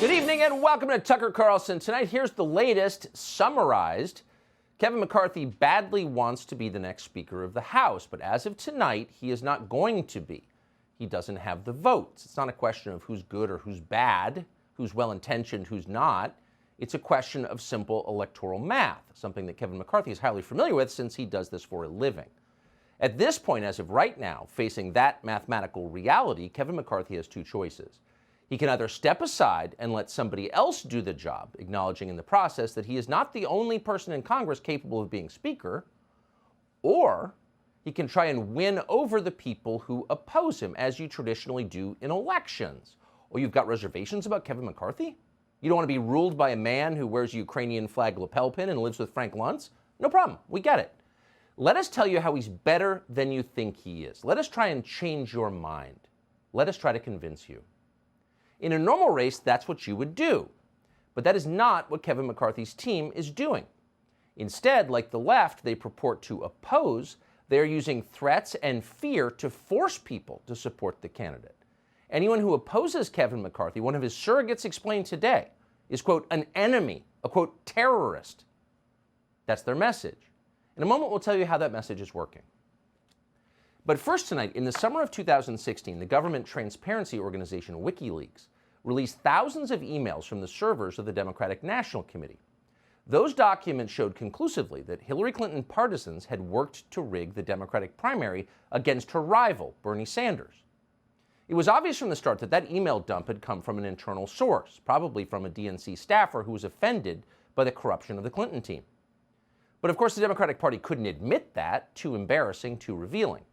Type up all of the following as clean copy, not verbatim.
Good evening and welcome to Tucker Carlson Tonight. Here's the latest summarized. Kevin McCarthy badly wants to be the next Speaker of the House, but as of tonight, he is not going to be. He doesn't have the votes. It's not a question of who's good or who's bad, who's well-intentioned, who's not. It's a question of simple electoral math, something that Kevin McCarthy is highly familiar with since he does this for a living. At this point, as of right now, facing that mathematical reality, Kevin McCarthy has two choices. He can either step aside and let somebody else do the job, acknowledging in the process that he is not the only person in Congress capable of being Speaker, or he can try and win over the people who oppose him, as you traditionally do in elections. Or you've got reservations about Kevin McCarthy? You don't want to be ruled by a man who wears a Ukrainian flag lapel pin and lives with Frank Luntz? No problem. We get it. Let us tell you how he's better than you think he is. Let us try and change your mind. Let us try to convince you. In a normal race, that's what you would do. But that is not what Kevin McCarthy's team is doing. Instead, like the left they purport to oppose, they're using threats and fear to force people to support the candidate. Anyone who opposes Kevin McCarthy, one of his surrogates explained today, is, quote, an enemy, a, quote, terrorist. That's their message. In a moment, we'll tell you how that message is working. But first tonight, in the summer of 2016, the government transparency organization WikiLeaks released thousands of emails from the servers of the Democratic National Committee. Those documents showed conclusively that Hillary Clinton partisans had worked to rig the Democratic primary against her rival, Bernie Sanders. It was obvious from the start that that email dump had come from an internal source, probably from a DNC staffer who was offended by the corruption of the Clinton team. But of course, the Democratic Party couldn't admit that, too embarrassing, too revealing.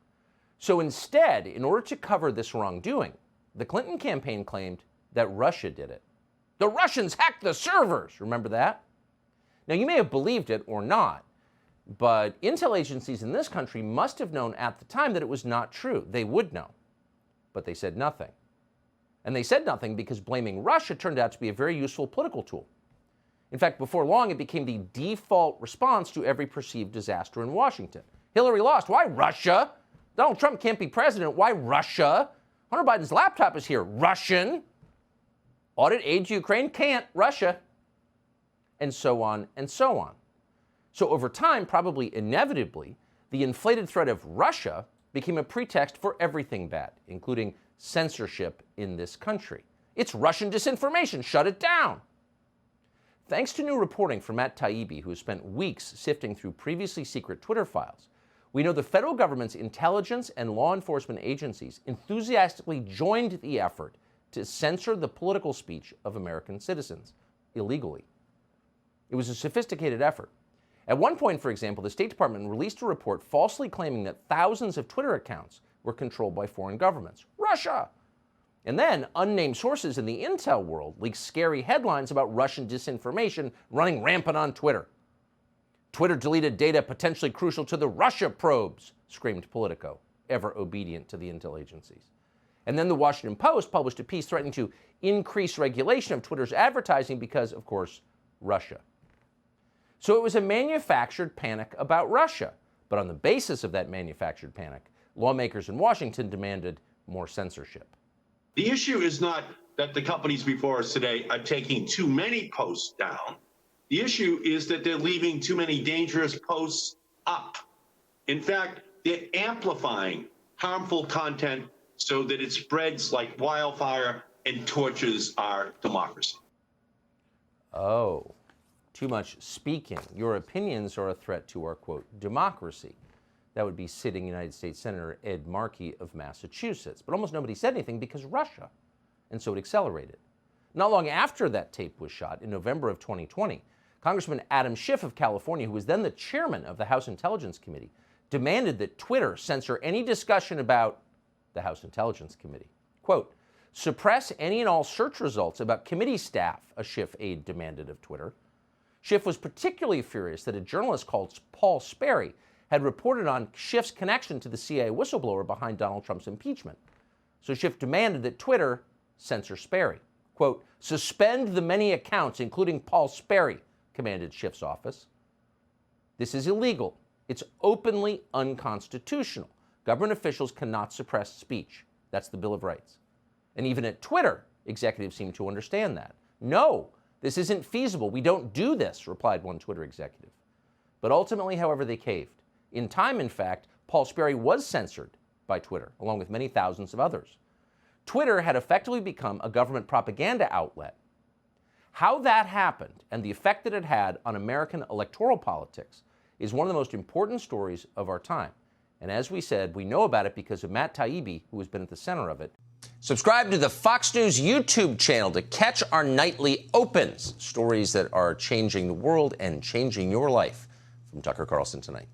So instead, in order to cover this wrongdoing, the Clinton campaign claimed that Russia did it. The Russians hacked the servers, remember that? Now, you may have believed it or not, but intel agencies in this country must have known at the time that it was not true. They would know, but they said nothing. And they said nothing because blaming Russia turned out to be a very useful political tool. In fact, before long, it became the default response to every perceived disaster in Washington. Hillary lost. Why Russia? Donald Trump can't be president. Why Russia? Hunter Biden's laptop is here. Russian. Audit aid to Ukraine? Can't. Russia. And so on and so on. So over time, probably inevitably, the inflated threat of Russia became a pretext for everything bad, including censorship in this country. It's Russian disinformation. Shut it down. Thanks to new reporting from Matt Taibbi, who has spent weeks sifting through previously secret Twitter files, we know the federal government's intelligence and law enforcement agencies enthusiastically joined the effort to censor the political speech of American citizens illegally. It was a sophisticated effort. At one point, for example, the State Department released a report falsely claiming that thousands of Twitter accounts were controlled by foreign governments. Russia! And then unnamed sources in the intel world leaked scary headlines about Russian disinformation running rampant on Twitter. Twitter deleted data potentially crucial to the Russia probes, screamed Politico, ever obedient to the intel agencies. And then the Washington Post published a piece threatening to increase regulation of Twitter's advertising because, of course, Russia. So it was a manufactured panic about Russia. But on the basis of that manufactured panic, lawmakers in Washington demanded more censorship. The issue is not that the companies before us today are taking too many posts down. The issue is that they're leaving too many dangerous posts up. In fact, they're amplifying harmful content so that it spreads like wildfire and torches our democracy. Oh, too much speaking. Your opinions are a threat to our, quote, democracy. That would be sitting United States Senator Ed Markey of Massachusetts. But almost nobody said anything because Russia. And so it accelerated. Not long after that tape was shot, in November of 2020, Congressman Adam Schiff of California, who was then the chairman of the House Intelligence Committee, demanded that Twitter censor any discussion about the House Intelligence Committee. Quote, suppress any and all search results about committee staff, a Schiff aide demanded of Twitter. Schiff was particularly furious that a journalist called Paul Sperry had reported on Schiff's connection to the CIA whistleblower behind Donald Trump's impeachment. So Schiff demanded that Twitter censor Sperry. Quote, suspend the many accounts, including Paul Sperry, commanded Schiff's office. This is illegal. It's openly unconstitutional. Government officials cannot suppress speech. That's the Bill of Rights. And even at Twitter, executives seem to understand that. No, this isn't feasible. We don't do this, replied one Twitter executive. But ultimately, however, they caved. In time, in fact, Paul Sperry was censored by Twitter, along with many thousands of others. Twitter had effectively become a government propaganda outlet. How that happened and the effect that it had on American electoral politics is one of the most important stories of our time. And as we said, we know about it because of Matt Taibbi, who has been at the center of it. Subscribe to the Fox News YouTube channel to catch our nightly opens, stories that are changing the world and changing your life. From Tucker Carlson Tonight.